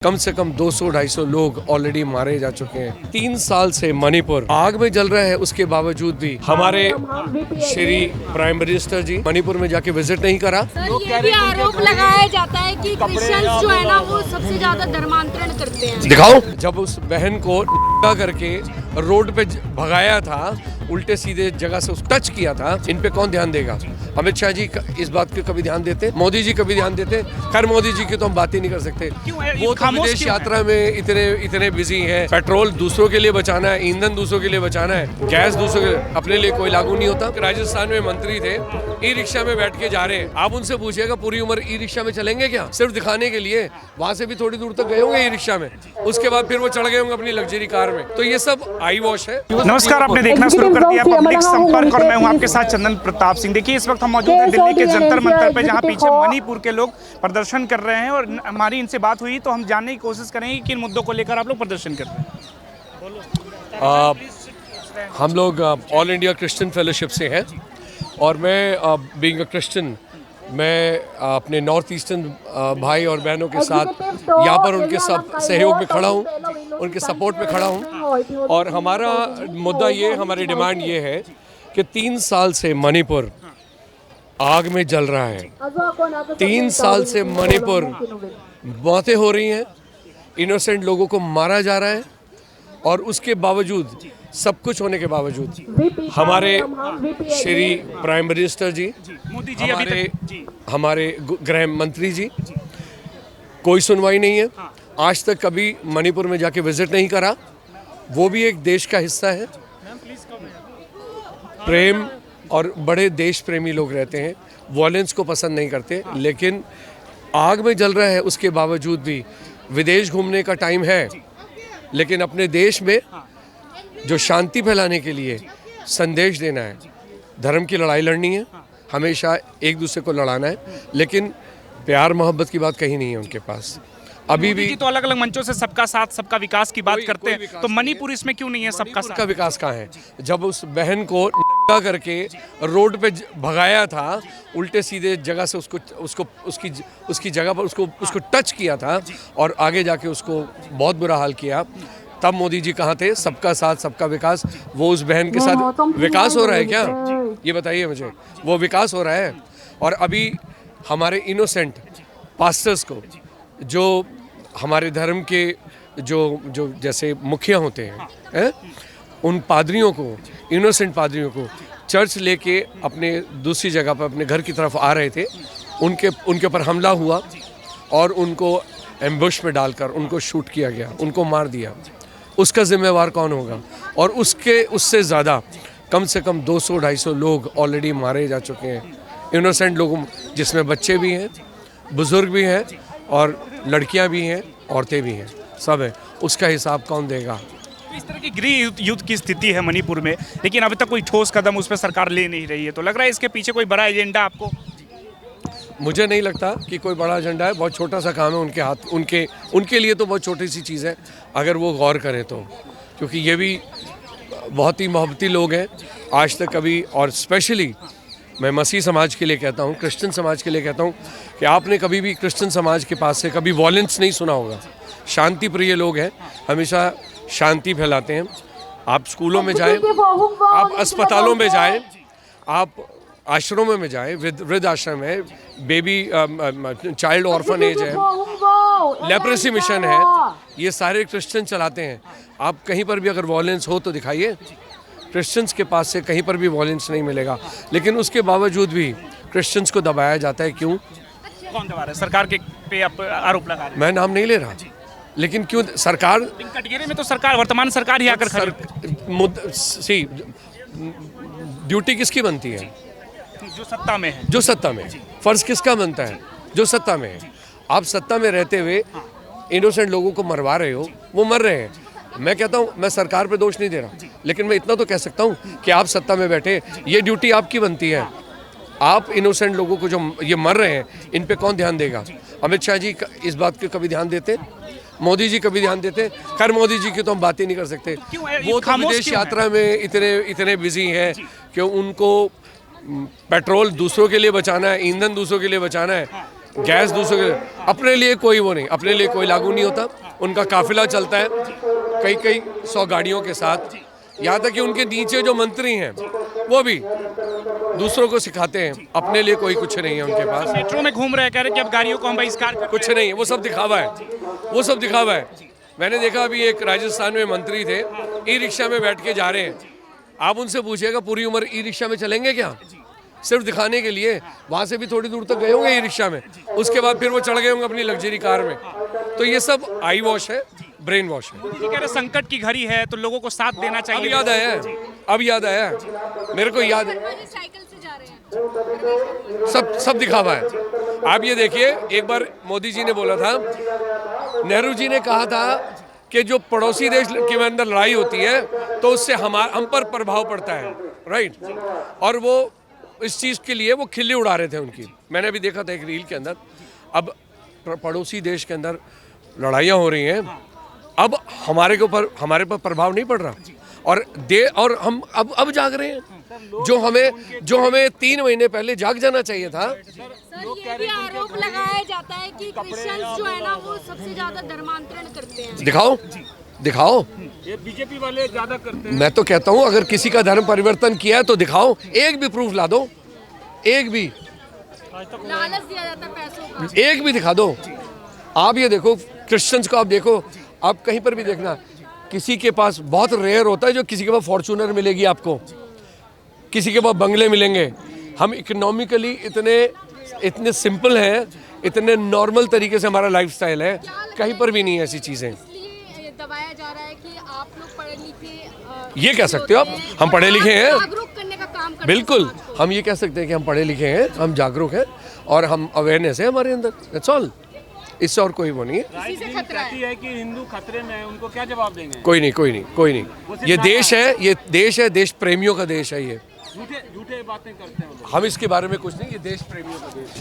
कम से कम 200-250 लोग ऑलरेडी मारे जा चुके हैं। 3 साल से मणिपुर आग में जल रहा है, उसके बावजूद भी हमारे श्री प्राइम मिनिस्टर जी मणिपुर में जाके विजिट नहीं करा। सर, ये भी आरोप लगाया जाता है कि क्रिश्चियंस जो है ना वो सबसे ज्यादा धर्मांतरण करते हैं। दिखाओ, जब उस बहन को करके रोड पे भगाया था, उल्टे सीधे जगह से टच किया था, इन पे कौन ध्यान देगा? अमित शाह जी इस बात पे कभी ध्यान देते? मोदी जी कभी ध्यान देते? खैर, मोदी जी की तो हम बात ही नहीं कर सकते। वो तो विदेश यात्रा में इतने बिजी हैं। पेट्रोल दूसरों के लिए बचाना है, ईंधन दूसरों के लिए बचाना है, गैस दूसरों के लिए, अपने लिए कोई लागू नहीं होता। राजस्थान में मंत्री थे, ई रिक्शा में बैठ के जा रहे हैं। आप उनसे पूछिएगा पूरी उम्र ई रिक्शा में चलेंगे क्या? सिर्फ दिखाने के लिए। वहां से भी थोड़ी दूर तक गए होंगे ई रिक्शा में, उसके बाद फिर वो चढ़ गए होंगे अपनी लग्जरी कार में। तो ये सब आई वॉश है। नमस्कार, आपने देखना शुरू कर दिया पब्लिक संपर्क और मैं हूं आपके साथ चंदन प्रताप सिंह। देखिए, इस वक्त हम मौजूद हैं दिल्ली के जंतर मंतर पे, जहां पीछे मणिपुर के लोग प्रदर्शन कर रहे हैं और हमारी इनसे बात हुई तो हम जानने की कोशिश करेंगे कि इन मुद्दों को लेकर आप लोग प्रदर्शन कर रहे हैं। हम लोग ऑल इंडिया क्रिश्चियन फेलोशिप से हैं और मैं बीइंग अ क्रिश्चियन, मैं अपने नॉर्थ ईस्टर्न भाई और बहनों के साथ यहाँ पर उनके सब सहयोग में खड़ा हूँ, उनके सपोर्ट में खड़ा हूँ। और हमारा मुद्दा ये, हमारी डिमांड ये है कि 3 साल से मणिपुर आग में जल रहा है। 3 साल से मणिपुर मौतें हो रही हैं, इनोसेंट लोगों को मारा जा रहा है, और उसके बावजूद, सब कुछ होने के बावजूद हमारे श्री प्राइम मिनिस्टर जी, मोदी जी, हमारे गृह मंत्री जी, कोई सुनवाई नहीं है। आज तक कभी मणिपुर में जाके विजिट नहीं करा। वो भी एक देश का हिस्सा है। प्रेम और बड़े देश प्रेमी लोग रहते हैं, वॉयलेंस को पसंद नहीं करते, लेकिन आग में जल रहा है उसके बावजूद भी विदेश घूमने का टाइम है, लेकिन अपने देश में जो शांति फैलाने के लिए संदेश देना है, धर्म की लड़ाई लड़नी है, हमेशा एक दूसरे को लड़ाना है, लेकिन प्यार मोहब्बत की बात कहीं नहीं है उनके पास। अभी भी तो अलग अलग मंचों से सबका साथ सबका विकास की बात करते हैं, तो मणिपुर इसमें क्यों नहीं है सबका साथ? का विकास कहाँ है? जब उस बहन को करके रोड पे भगाया था, उल्टे सीधे जगह से उसकी जगह पर उसको टच किया था और आगे जाके उसको बहुत बुरा हाल किया, तब मोदी जी कहाँ थे? सबका साथ सबका विकास। वो उस बहन के साथ विकास हो रहा है क्या? ये बताइए मुझे, वो विकास हो रहा है? और अभी हमारे इनोसेंट पास्टर्स को, जो हमारे धर्म के जो जैसे मुखिया होते हैं, उन पादरियों को, इनोसेंट पादरियों को चर्च लेके अपने दूसरी जगह पर अपने घर की तरफ आ रहे थे, उनके ऊपर हमला हुआ और उनको एम्बुश में डालकर उनको शूट किया गया, उनको मार दिया। उसका जिम्मेवार कौन होगा? और उससे ज़्यादा कम से कम 200-250 लोग ऑलरेडी मारे जा चुके हैं, इनोसेंट लोगों, जिसमें बच्चे भी हैं, बुज़ुर्ग भी हैं और लड़कियां भी हैं, औरतें भी हैं, सब हैं। उसका हिसाब कौन देगा? इस तरह की गृह युद्ध की स्थिति है मणिपुर में, लेकिन अभी तक कोई ठोस कदम उस पर सरकार ले नहीं रही है। तो लग रहा है इसके पीछे कोई बड़ा एजेंडा आपको? मुझे नहीं लगता कि कोई बड़ा एजेंडा है। बहुत छोटा सा काम है उनके हाथ, उनके लिए तो बहुत छोटी सी चीज़ है, अगर वो गौर करें तो, क्योंकि ये भी बहुत ही मोहब्बती लोग हैं। आज तक कभी, और स्पेशली मैं मसीह समाज के लिए कहता हूँ, क्रिश्चियन समाज के लिए कहता हूँ, कि आपने कभी भी क्रिश्चियन समाज के पास से कभी वॉयलेंस नहीं सुना होगा। शांति प्रिय लोग हैं, हमेशा शांति फैलाते हैं। आप स्कूलों में जाएं, आप अस्पतालों में जाएं, आप आश्रमों में जाएं, वृद्ध आश्रम है, बेबी चाइल्ड ऑर्फनेज है, लेप्रेसी मिशन है, ये सारे क्रिश्चियन चलाते हैं। आप कहीं पर भी अगर वॉयलेंस हो तो दिखाइए। क्रिश्चियंस के पास से कहीं पर भी वॉयलेंस नहीं मिलेगा, लेकिन उसके बावजूद भी क्रिश्चियंस को दबाया जाता है। क्यों? कौन दबा रहा है? सरकार के पे आरोप लगा रहे हैं। मैं नाम नहीं ले रहा, लेकिन क्यों सरकार? कटघरे में तो सरकार, वर्तमान सरकार ही आकर ड्यूटी किसकी बनती है? जो सत्ता में है। जो सत्ता में है। फर्ज किसका बनता है? जो सत्ता में है। आप सत्ता में रहते हुए इनोसेंट लोगों को मरवा रहे हो, वो मर रहे हैं। मैं कहता हूँ, मैं सरकार पे दोष नहीं दे रहा, लेकिन मैं इतना तो कह सकता हूँ कि आप सत्ता में बैठे, ये ड्यूटी आपकी बनती है। आप इनोसेंट लोगों को जो ये मर रहे हैं, इन पे कौन ध्यान देगा? अमित शाह जी इस बात पे कभी ध्यान देते? मोदी जी कभी ध्यान देते? खैर, मोदी जी की तो हम बात ही नहीं कर सकते। वो तो विदेश यात्रा में इतने बिजी हैं कि उनको पेट्रोल दूसरों के लिए बचाना है, ईंधन दूसरों के लिए बचाना है, गैस दूसरों के अपने लिए कोई वो नहीं, अपने लिए कोई लागू नहीं होता। उनका काफिला चलता है कई कई 100 गाड़ियों के साथ, यहाँ तक कि उनके नीचे जो मंत्री हैं वो भी दूसरों को सिखाते हैं, अपने लिए कोई कुछ नहीं है उनके पास। मेट्रो में घूम रहे हैं, कह रहे कि अब गाड़ियों को हम बहिष्कार कर कुछ नहीं है, वो सब दिखावा है, वो सब दिखावा है। मैंने देखा अभी एक राजस्थान में मंत्री थे, ई रिक्शा में बैठ के जा रहे हैं। आप उनसे पूछिएगा पूरी उम्र ई रिक्शा में चलेंगे क्या? सिर्फ दिखाने के लिए। वहाँ से भी थोड़ी दूर तक गए होंगे ई रिक्शा में, उसके बाद फिर वो चढ़ गए होंगे अपनी लग्जरी कार में। तो ये सब आई वॉश है, ब्रेन वॉश है। जी कह रहे संकट की घड़ी है तो लोगों को साथ देना अब चाहिए। याद आया, अब याद आया, मेरे को याद है। साइकिल से जा रहे हैं। सब दिखावा है। आप ये देखिए, एक बार मोदी जी ने बोला था, नेहरू जी ने कहा था कि जो पड़ोसी देश के अंदर लड़ाई होती है तो उससे हम पर प्रभाव पड़ता है, राइट। और वो इस चीज़ के लिए वो खिल्ली उड़ा रहे थे उनकी। मैंने अभी देखा था एक रील के अंदर, अब पड़ोसी देश के अंदर लड़ाइयाँ हो रही हैं, अब हमारे पर प्रभाव नहीं पड़ रहा, और हम अब जाग रहे हैं। जो हमें 3 महीने पहले जाग जाना चाहिए था। सर ये भी आरोप लगाया जाता है कि क्रिश्चियंस जो है ना वो सबसे ज्यादा धर्मांतरण करते हैं। दिखाओ। ये बीजेपी वाले ज्यादा करते हैं। मैं तो कहता हूँ अगर किसी का धर्म परिवर्तन किया है तो दिखाओ, एक भी प्रूफ ला दो, एक भी, लालच दिया जाता है पैसों का। एक भी दिखा दो। आप ये देखो क्रिश्चियंस को, आप देखो, आप कहीं पर भी देखना, किसी के पास बहुत रेयर होता है जो किसी के पास फॉर्चूनर मिलेगी आपको, किसी के पास बंगले मिलेंगे। हम इकोनॉमिकली इतने सिंपल हैं, इतने नॉर्मल तरीके से हमारा लाइफस्टाइल है, कहीं पर भी नहीं है ऐसी चीज़ें। इसलिए दबाया जा रहा है कि आप लोग पढ़े लिखे, ये कह सकते हो आप, हम पढ़े लिखे हैं, जागरूक करने का काम करते हैं बिल्कुल समाज को। हम ये कह सकते हैं कि हम पढ़े लिखे हैं, हम जागरूक हैं और हम अवेयरनेस है हमारे अंदर, दैट्स ऑल। इससे और कोई वो नहीं है। इसी से खतरा है कि हिंदू खतरे में है, उनको क्या जवाब देंगे? कोई नहीं। ये देश है, देश प्रेमियों का देश है ये। झूठे बातें करते हैं। हम इसके बारे में कुछ नहीं, ये देश प्रेमियों का देश है।